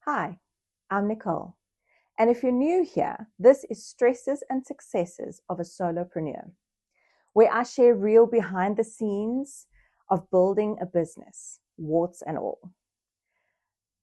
Hi, I'm Nicole, and if you're new here, this is Stresses and Successes of a Solopreneur, where I share real behind the scenes of building a business, warts and all.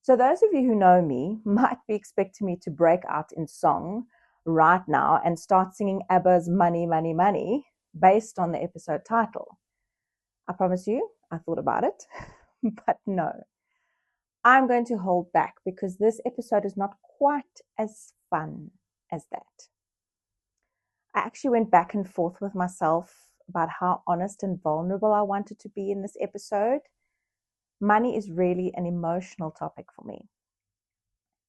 So those of you who know me might be expecting me to break out in song right now and start singing ABBA's Money, Money, Money based on the episode title. I promise you, I thought about it, but no. I'm going to hold back because this episode is not quite as fun as that. I actually went back and forth with myself about how honest and vulnerable I wanted to be in this episode. Money is really an emotional topic for me.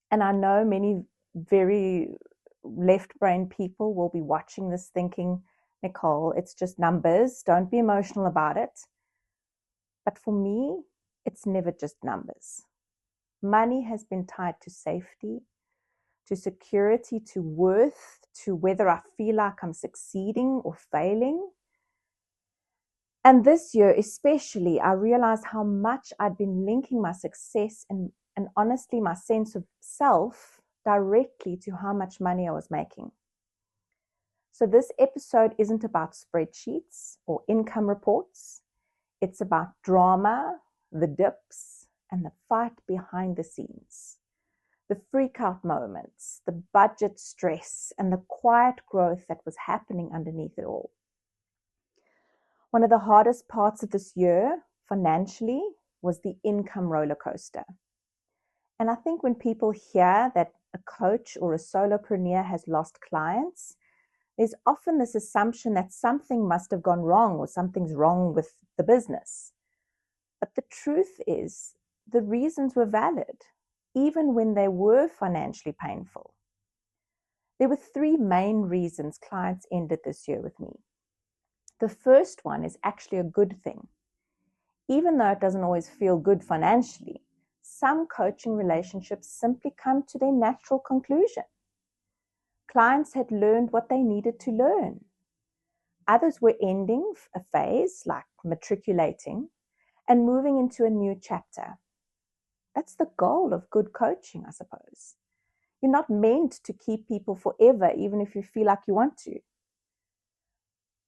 And I know many very left-brain people will be watching this thinking, Nicole, it's just numbers. Don't be emotional about it. But for me, it's never just numbers. Money has been tied to safety, to security, to worth, to whether I feel like I'm succeeding or failing. And this year especially, I realized how much I'd been linking my success and honestly my sense of self directly to how much money I was making. So this episode isn't about spreadsheets or income reports. It's about drama, the dips, and the fight behind the scenes. The freak out moments, the budget stress, and the quiet growth that was happening underneath it all. One of the hardest parts of this year financially was the income roller coaster. And I think when people hear that a coach or a solopreneur has lost clients, there's often this assumption that something must have gone wrong or something's wrong with the business. But the truth is, the reasons were valid, even when they were financially painful. There were three main reasons clients ended this year with me. The first one is actually a good thing. Even though it doesn't always feel good financially, some coaching relationships simply come to their natural conclusion. Clients had learned what they needed to learn. Others were ending a phase, like matriculating, and moving into a new chapter. That's the goal of good coaching, I suppose. You're not meant to keep people forever, even if you feel like you want to.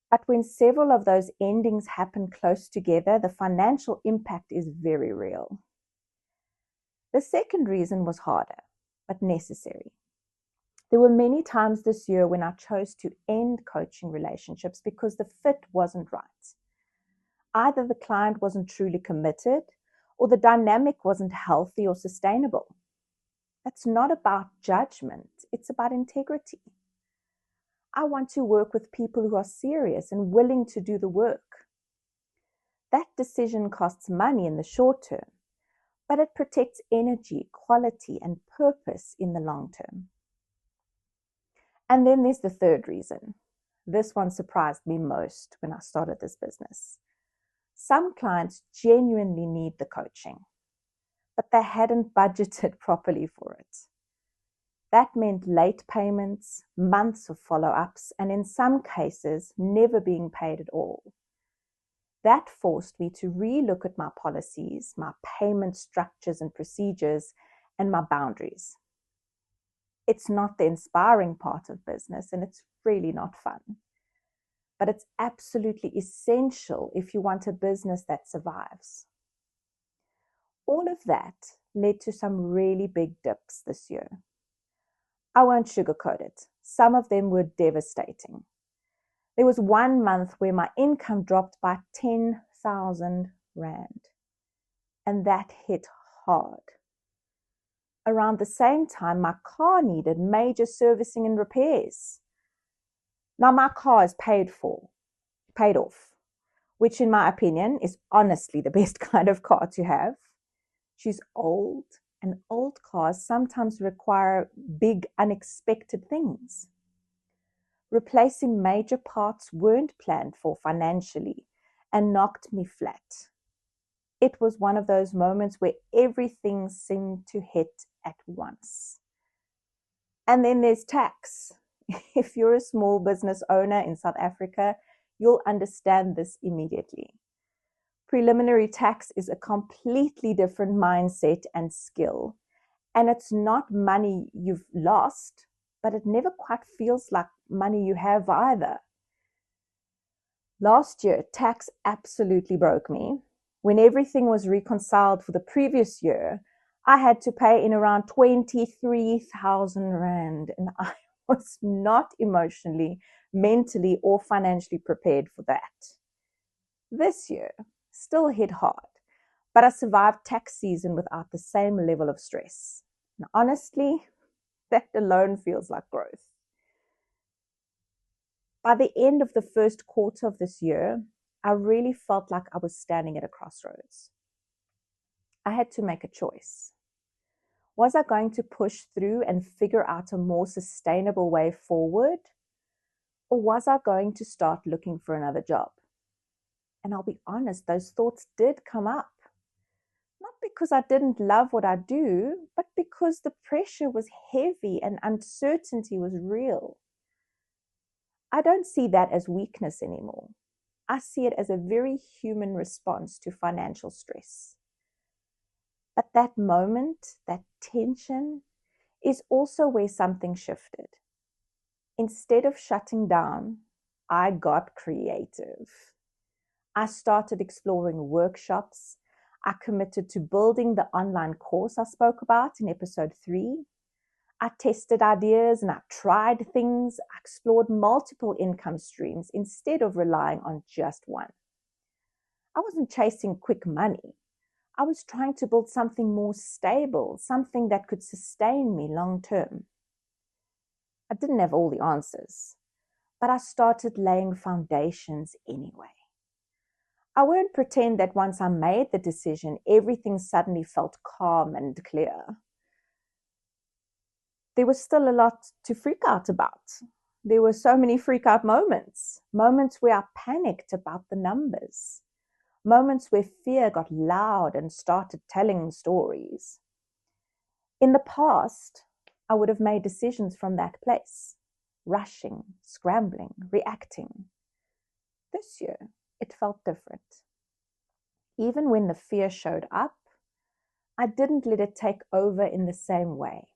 But when several of those endings happen close together, the financial impact is very real. The second reason was harder, but necessary. There were many times this year when I chose to end coaching relationships because the fit wasn't right. Either the client wasn't truly committed, or the dynamic wasn't healthy or sustainable. That's not about judgment, it's about integrity. I want to work with people who are serious and willing to do the work. That decision costs money in the short term, but it protects energy, quality, and purpose in the long term. And then there's the third reason. This one surprised me most when I started this business. Some clients genuinely need the coaching, but they hadn't budgeted properly for it. That meant late payments, months of follow-ups, and in some cases, never being paid at all. That forced me to relook at my policies, my payment structures and procedures, and my boundaries. It's not the inspiring part of business, and it's really not fun. But it's absolutely essential if you want a business that survives. All of that led to some really big dips this year. I won't sugarcoat it. Some of them were devastating. There was 1 month where my income dropped by 10,000 Rand. And that hit hard. Around the same time, my car needed major servicing and repairs. Now my car is paid off, which in my opinion is honestly the best kind of car to have. She's old, and old cars sometimes require big, unexpected things. Replacing major parts weren't planned for financially and knocked me flat. It was one of those moments where everything seemed to hit at once. And then there's tax. If you're a small business owner in South Africa, you'll understand this immediately. Preliminary tax is a completely different mindset and skill, And it's not money you've lost, but it never quite feels like money you have either. Last year, tax absolutely broke me. When everything was reconciled for the previous year, I had to pay in around 23,000 Rand, and I was not emotionally, mentally, or financially prepared for that. This year still hit hard, but I survived tax season without the same level of stress. And honestly, that alone feels like growth. By the end of the first quarter of this year, I really felt like I was standing at a crossroads. I had to make a choice. Was I going to push through and figure out a more sustainable way forward? Or was I going to start looking for another job? And I'll be honest, those thoughts did come up. Not because I didn't love what I do, but because the pressure was heavy and uncertainty was real. I don't see that as weakness anymore. I see it as a very human response to financial stress. But that moment, that tension, is also where something shifted. Instead of shutting down, I got creative. I started exploring workshops. I committed to building the online course I spoke about in episode 3. I tested ideas and I tried things. I explored multiple income streams instead of relying on just one. I wasn't chasing quick money. I was trying to build something more stable, something that could sustain me long term. I didn't have all the answers, but I started laying foundations anyway. I won't pretend that once I made the decision, everything suddenly felt calm and clear. There was still a lot to freak out about. There were so many freak out moments where I panicked about the numbers, moments where fear got loud and started telling stories. In the past, I would have made decisions from that place, rushing, scrambling, reacting. This year, it felt different. Even when the fear showed up, I didn't let it take over in the same way.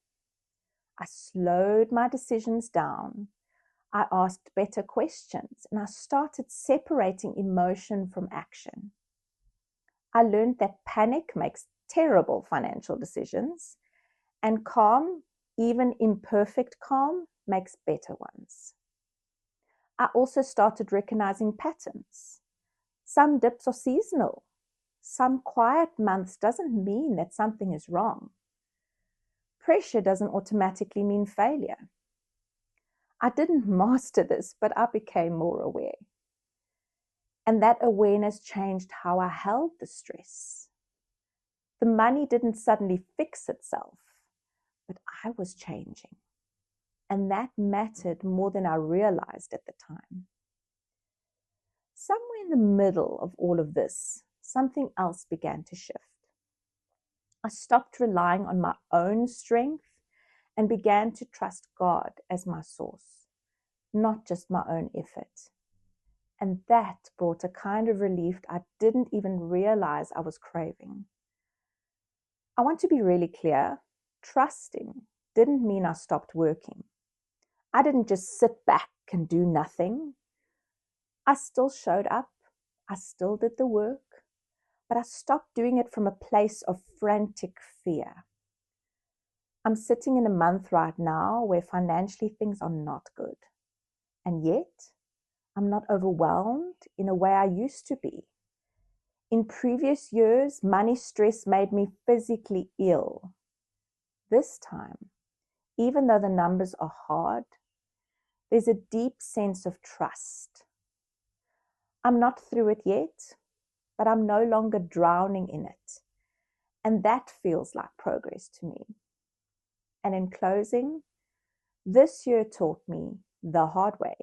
I slowed my decisions down. I asked better questions and I started separating emotion from action. I learned that panic makes terrible financial decisions and calm, even imperfect calm, makes better ones. I also started recognizing patterns. Some dips are seasonal. Some quiet months doesn't mean that something is wrong. Pressure doesn't automatically mean failure. I didn't master this, but I became more aware. And that awareness changed how I held the stress. The money didn't suddenly fix itself, but I was changing. And that mattered more than I realized at the time. Somewhere in the middle of all of this, something else began to shift. I stopped relying on my own strength and began to trust God as my source, not just my own effort. And that brought a kind of relief I didn't even realize I was craving. I want to be really clear. Trusting didn't mean I stopped working. I didn't just sit back and do nothing. I still showed up. I still did the work. But I stopped doing it from a place of frantic fear. I'm sitting in a month right now where financially things are not good. And yet, I'm not overwhelmed in a way I used to be. In previous years, money stress made me physically ill. This time, even though the numbers are hard, there's a deep sense of trust. I'm not through it yet, but I'm no longer drowning in it. And that feels like progress to me. And in closing, this year taught me the hard way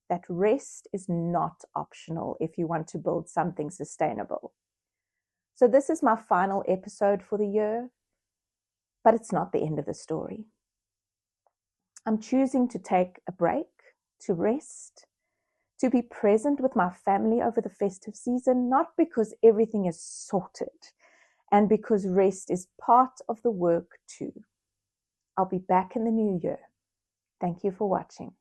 that rest is not optional if you want to build something sustainable. So this is my final episode for the year, but it's not the end of the story. I'm choosing to take a break, to rest, to be present with my family over the festive season, not because everything is sorted and because rest is part of the work too. I'll be back in the new year. Thank you for watching.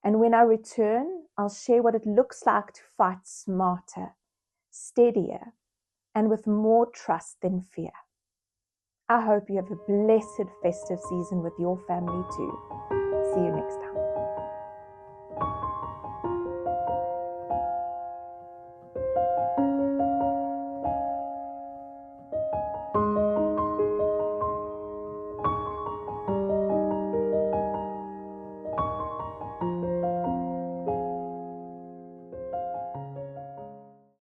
And when I return, I'll share what it looks like to fight smarter, steadier, and with more trust than fear. I hope you have a blessed festive season with your family too. See you next time.